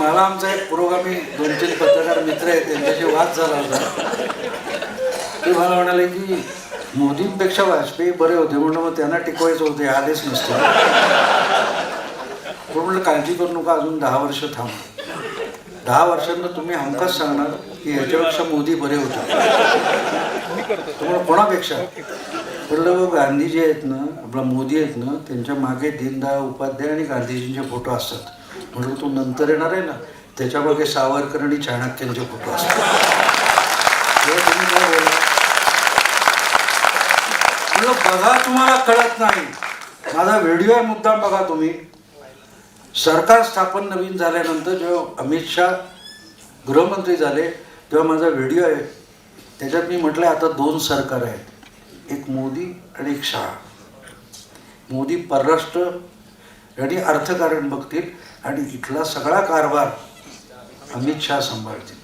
मला आमचा एक पुरोगामी 2-3 पत्रकार मित्र आहेत, त्यांच्याशी वाद झाला होता. ते मला म्हणाले की मोदींपेक्षा वाजपेयी बरे होते. म्हणलं मग त्यांना टिकवायचं होते, आलेच नसते. म्हणलं काळजी करू नका, अजून 10 वर्ष थांबा. 10 वर्षांना तुम्ही हमखास सांगणार की ह्याच्यापेक्षा मोदी बरे होते. तुम्हाला कोणापेक्षा? म्हटलं गांधीजी आहेत ना, आपला मोदी आहेत ना, त्यांच्या मागे दीनदयाळ उपाध्याय आणि गांधीजींचे फोटो असतात. म्हटलं तू नंतर येणार आहे ना, त्याच्या मागे सावरकर आणि चाणक्यांचे फोटो असतात. तुम्ही काय बोला? म्हटलं बघा, तुम्हाला कळत नाही. माझा व्हिडिओ आहे, मुद्दाम बघा तुम्ही. सरकार स्थापन नवीन झाल्यानंतर जेव्हा अमित शाह गृहमंत्री झाले तेव्हा माझा व्हिडिओ आहे. त्याच्यात मी म्हटलं आता 2 सरकार आहेत, एक मोदी आणि एक शाह. मोदी परराष्ट्र आणि अर्थकारण बघतील आणि इथला सगळा कारभार अमित शाह सांभाळतील.